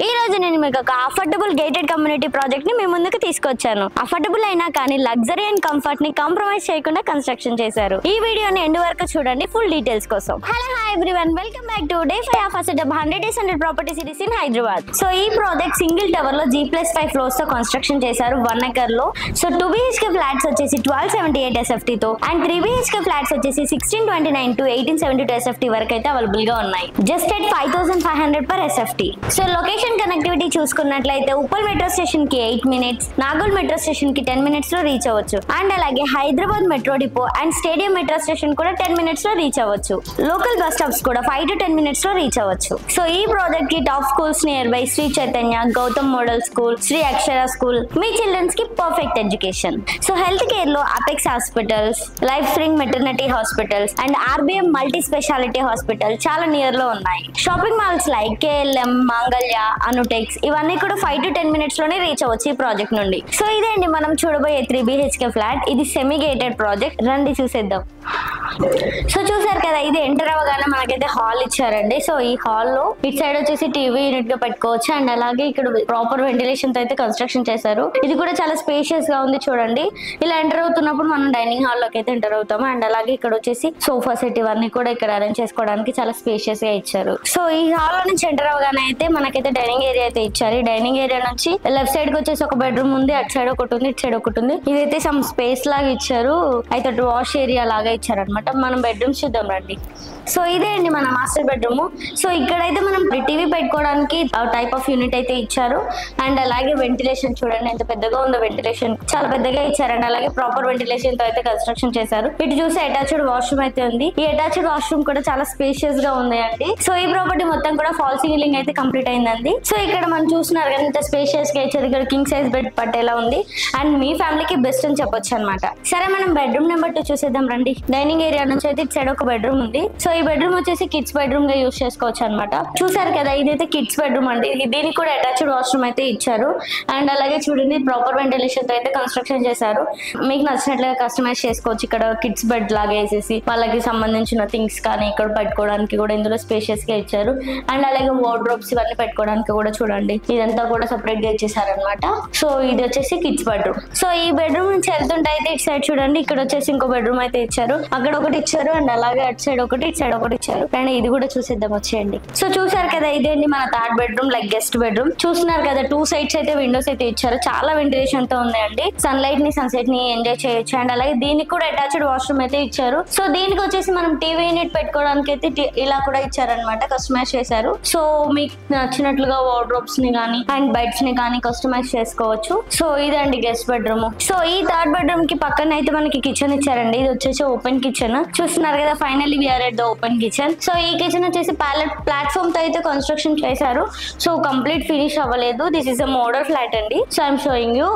ఈ రోజు నేను మీకు ఒక అఫోర్డబుల్ గేటెడ్ కమ్యూనిటీ ప్రాజెక్ట్ ని మీ ముందుకు తీసుకొచ్చాను. అఫోర్డబుల్ అయినా కానీ లగ్జరీ అండ్ కంఫర్ట్ ని కాంప్రమైజ్ చేయకుండా కన్స్ట్రక్షన్ చేశారు. ఈ వీడియోని ఎండ్ వరకు చూడండి ఫుల్ డీటెయిల్స్ కోసం. Hello hi everyone, welcome back to day 5 of అసెటబ్ 100 days 100 property series in Hyderabad. So ఈ ప్రాజెక్ట్ సింగిల్ టవర్ లో G+5 ఫ్లోర్స్ తో కన్స్ట్రక్షన్ చేశారు 1 acre లో. సో 2 BHK ఫ్లాట్స్ వచ్చేసి 1278 SFT తో అండ్ 3 BHK ఫ్లాట్స్ వచ్చేసి 1629 to 1872 SFT వరకు అయితే అవైలబుల్ గా ఉన్నాయి. Just at 5500 per SFT. So location connectivity చూసుకున్నట్లయితే ఉప్పల్ మెట్రో స్టేషన్ కి 8 minutes, నాగోల్ మెట్రో స్టేషన్ కి 10 minutes లో రీచ్ అవ్వచ్చు. అండ్ అలాగే Hyderabad metro depot and stadium metro station కూడా 10 minutes లో రీచ్ అవ్వచ్చు. లోకల్ బస్ స్టాప్స్ కూడా 5 to 10 minutes లో రీచ్ అవ్వచ్చు. సో ఈ ప్రాజెక్ట్ కి top schools nearby Sri Chaitanya, Gautam model school, Sri Akshara school, మీ చిల్డ్రన్స్ కి perfect education. So health care లో apex hospitals, life spring maternity hospitals and RBM multi specialty hospital చాలా near లో ఉన్నాయి. షాపింగ్ మాల్స్ లైక్ KLM, మాంగళ్య, అనుటెక్స్ ఇవన్నీ కూడా 5 to 10 minutes లోనే రీచ్ అవ్వచ్చు ఈ ప్రాజెక్ట్ నుండి. సో ఇదే అండి మనం చూడబోయే 3 BHK ఫ్లాట్. ఇది సెమీ గేటెడ్ ప్రాజెక్ట్, రండి చూసేద్దాం. సో చూసారు కదా, ఇది ఎంటర్ అవ్వగానే మనకైతే హాల్ ఇచ్చారండి. సో ఈ హాల్ లో ఇటు సైడ్ వచ్చేసి టీవీ యూనిట్ గా పెట్టుకోవచ్చు అండ్ అలాగే ఇక్కడ ప్రాపర్ వెంటిలేషన్ తో అయితే కన్స్ట్రక్షన్ చేశారు. ఇది కూడా చాలా స్పేషియస్ గా ఉంది చూడండి. ఇలా ఎంటర్ అవుతున్నప్పుడు మనం డైనింగ్ హాల్ లోకి అయితే ఎంటర్ అవుతాము అండ్ అలాగే ఇక్కడ వచ్చేసి సోఫా సెట్ ఇవన్నీ కూడా ఇక్కడ అరేంజ్ చేసుకోవడానికి చాలా స్పేషియస్ గా ఇచ్చారు. సో ఈ హాల్ లో నుంచి ఎంటర్ అవ్వగానే అయితే మనకైతే డైనింగ్ ఏరియా అయితే ఇచ్చారు. డైనింగ్ ఏరియా నుంచి లెఫ్ట్ సైడ్ కి వచ్చేసి ఒక బెడ్రూమ్ ఉంది, అటు సైడ్ ఒకటి ఉంది, ఇటు సైడ్ ఒకటి ఉంది. ఇదైతే సమ్ స్పేస్ లాగా ఇచ్చారు, అయితే వాష్ ఏరియా లాగా ఇచ్చారు అనమాట. మనం బెడ్రూమ్స్ చూద్దాం రండి. సో ఇదే అండి మన మాస్టర్ బెడ్రూమ్. సో ఇక్కడైతే మనం టీవీ పెట్టుకోవడానికి టైప్ ఆఫ్ యూనిట్ అయితే ఇచ్చారు అండ్ అలాగే వెంటిలేషన్ చూడండి ఎంత పెద్దగా ఉందో. వెంటిలేషన్ చాలా పెద్దగా ఇచ్చారు అండ్ అలాగే ప్రాపర్ వెంటిలేషన్ తో అయితే కన్స్ట్రక్షన్ చేశారు. ఇటు చూస్తే అటాచ్డ్ వాష్రూమ్ అయితే ఉంది. ఈ అటాచ్డ్ వాష్రూమ్ కూడా చాలా స్పేషియస్ గా ఉంది అండి. సో ఈ ప్రాపర్టీ మొత్తం కూడా ఫాల్ సీలింగ్ అయితే కంప్లీట్ అయిందండి. సో ఇక్కడ మనం చూస్తున్నారు కదా ఎంత స్పేషియస్ గా ఇచ్చారు. ఇక్కడ కింగ్ సైజ్ బెడ్ పట్టేలా ఉంది అండ్ మీ ఫ్యామిలీకి బెస్ట్ అని చెప్పొచ్చు అనమాట. సరే మనం బెడ్రూమ్ నెంబర్ 2 చూసేద్దాం రండి. డైనింగ్ ఏరియా నుంచి అయితే ఇటు సైడ్ ఒక బెడ్రూమ్ ఉంది. సో ఈ బెడ్రూమ్ వచ్చేసి కిడ్స్ బెడ్రూమ్ గా యూస్ చేసుకోవచ్చు అనమాట. చూసారు కదా, ఇదైతే కిడ్స్ బెడ్రూమ్ అండి. దీనికి కూడా అటాచ్డ్ వాష్రూమ్ అయితే ఇచ్చారు అండ్ అలాగే చూడండి ప్రాపర్ వెంటిలేషన్ తో అయితే కన్స్ట్రక్షన్ చేశారు. మీకు నచ్చినట్లుగా కస్టమైజ్ చేసుకోవచ్చు. ఇక్కడ కిడ్స్ బెడ్ లాగా వేసేసి వాళ్ళకి సంబంధించిన థింగ్స్ కానీ ఇక్కడ పెట్టుకోవడానికి కూడా ఇందులో స్పేషియస్ గా ఇచ్చారు అండ్ అలాగే వార్డ్రోబ్స్ ఇవన్నీ పెట్టుకోవడానికి కూడా చూడండి ఇదంతా కూడా సెపరేట్ గా ఇచ్చేసారు అనమాట. సో ఇది వచ్చేసి కిడ్స్ బెడ్రూమ్. సో ఈ బెడ్రూమ్ నుంచి వెళ్తుంటే అయితే ఇటు సైడ్ చూడండి ఇక్కడ వచ్చేసి ఇంకో బెడ్రూమ్ అయితే ఇచ్చారు. అక్కడ ఒకటి ఇచ్చారు అండ్ అలాగే అటు సైడ్ ఒకటి, ఇటు సైడ్ ఒకటి ఇచ్చారు. అండ్ ఇది కూడా చూసేద్దాం వచ్చేయండి. సో చూసారు కదా, ఇదేంటి మన third bedroom like guest bedroom. చూస్తున్నారు కదా 2 sides అయితే విండోస్ అయితే ఇచ్చారు. చాలా వెంటిలేషన్ తో ఉన్నాయండి. సన్లైట్ ని సన్సెట్ ని ఎంజాయ్ చేయొచ్చు అండ్ అలాగే దీనికి కూడా అటాచ్డ్ వాష్రూమ్ అయితే ఇచ్చారు. సో దీనికి వచ్చేసి మనం టీవీ యూనిట్ పెట్టుకోవడానికి అయితే ఇలా కూడా ఇచ్చారనమాట, కస్టమైజ్ చేశారు. సో మీకు నచ్చినట్లుగా వార్డ్రోబ్స్ ని కానీ అండ్ బెడ్స్ ని కానీ కస్టమైజ్ చేసుకోవచ్చు. సో ఇదండి గెస్ట్ బెడ్రూమ్. సో ఈ థర్డ్ బెడ్రూమ్ కి పక్కన అయితే మనకి కిచెన్ ఇచ్చారండి. ఇది వచ్చేసి ఓపెన్ కిచెన్. చూస్తున్నారు కదా, finally we are at the open kitchen. So ఈ కిచెన్ వచ్చేసి ప్లాట్ఫామ్ తో అయితే కన్స్ట్రక్షన్ చేశారు. సో కంప్లీట్ ఫినిష్ అవ్వలేదు. This is a model flat అండి. So I'm showing you.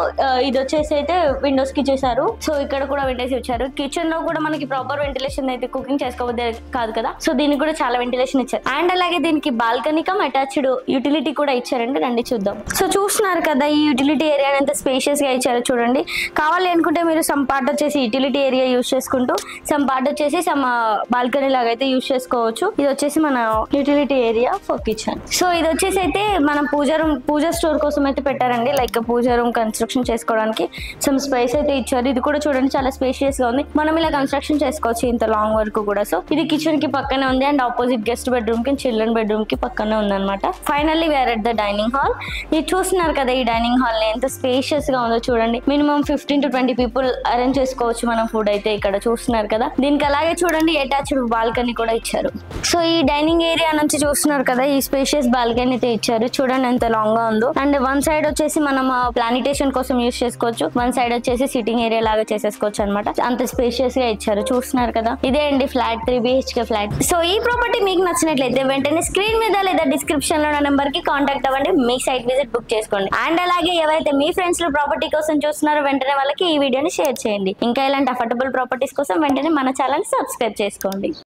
ఇది వచ్చేసి అయితే విండోస్ కి చేశారు. సో ఇక్కడ కూడా విండోస్ ఇచ్చారు. కిచెన్ లో కూడా మనకి ప్రాపర్ వెంటిలేషన్ అయితే కుకింగ్ చేసుకోవద్దే కాదు కదా, సో దీనికి కూడా చాలా వెంటిలేషన్ ఇచ్చారు అండ్ అలాగే దీనికి బాల్కనీ కమ్ అటాచ్డ్ యూటిలిటీ కూడా ఇచ్చారండి. రండి చూద్దాం. సో చూస్తున్నారు కదా, ఈ యూటిలిటీ ఏరియా ఎంత స్పేషియస్ గా ఇచ్చారో చూడండి. కావాలి అనుకుంటే మీరు సమ్ పార్ట్ వచ్చేసి యూటిలిటీ ఏరియా యూస్ చేసుకుంటూ సమ్ పార్ట్ వచ్చేసి సమ్ బాల్కనీ లాగా అయితే యూస్ చేసుకోవచ్చు. ఇది వచ్చేసి మన utility area for kitchen. So ఇది వచ్చేసి అయితే మనం పూజ స్టోర్ కోసం అయితే పెట్టారండి. లైక్ పూజ రూమ్ కన్స్ట్రక్షన్ చేసుకోవడానికి సమ్ స్పేస్ అయితే ఇచ్చారు. ఇది కూడా చూడండి చాలా స్పేషియస్ గా ఉంది. మనం ఇలా కన్స్ట్రక్షన్ చేసుకోవచ్చు ఇంత లాంగ్ వరకు కూడా. సో ఇది కిచెన్ కి పక్కనే ఉంది అండ్ ఆపోజిట్ గెస్ట్ బెడ్రూమ్ కి చిల్డ్రన్ బెడ్రూమ్ కి పక్కనే ఉంది అనమాట. Finally we are at the dining hall. ఇది చూస్తున్నారు కదా, ఈ డైనింగ్ హాల్ ఎంత స్పేషియస్ గా ఉందో చూడండి. మినిమం 15 to 20 people అరేంజ్ చేసుకోవచ్చు మనం ఫుడ్ అయితే ఇక్కడ. చూస్తున్నారు కదా, దీనికి అలాగే చూడండి అటాచ్డ్ బాల్కనీ కూడా ఇచ్చారు. సో ఈ డైనింగ్ ఏరియా నుంచి చూస్తున్నారు కదా, ఈ స్పేషియస్ బాల్కనీ అయితే ఇచ్చారు. చూడండి ఎంత లాంగ్ గా ఉందో. అండ్ వన్ సైడ్ వచ్చేసి మనం ప్లానిటేషన్ కోసం యూస్ చేసుకోవచ్చు, వన్ సైడ్ వచ్చేసి సిట్టింగ్ ఏరియా లాగా చేసేసుకోవచ్చు అనమాట. అంత స్పేషియస్ గా ఇచ్చారు. చూస్తున్నారు కదా, ఇదే అండి ఫ్లాట్ 3 BHK ఫ్లాట్. సో ఈ ప్రాపర్టీ మీకు నచ్చినట్లయితే వెంటనే స్క్రీన్ మీద లేదా డిస్క్రిప్షన్ లో నెంబర్ కి కాంటాక్ట్ అవ్వండి. మీ సైట్ విజిట్ బుక్ చేసుకోండి అండ్ అలాగే ఎవరైతే మీ ఫ్రెండ్స్ లో ప్రాపర్టీ కోసం చూస్తున్నారో వెంటనే వాళ్ళకి ఈ వీడియోని షేర్ చేయండి. ఇంకా ఇలాంటి అఫోర్డబుల్ ప్రాపర్టీస్ కోసం వెంటనే మన ఛానల్ సబ్స్క్రైబ్ చేసుకోండి.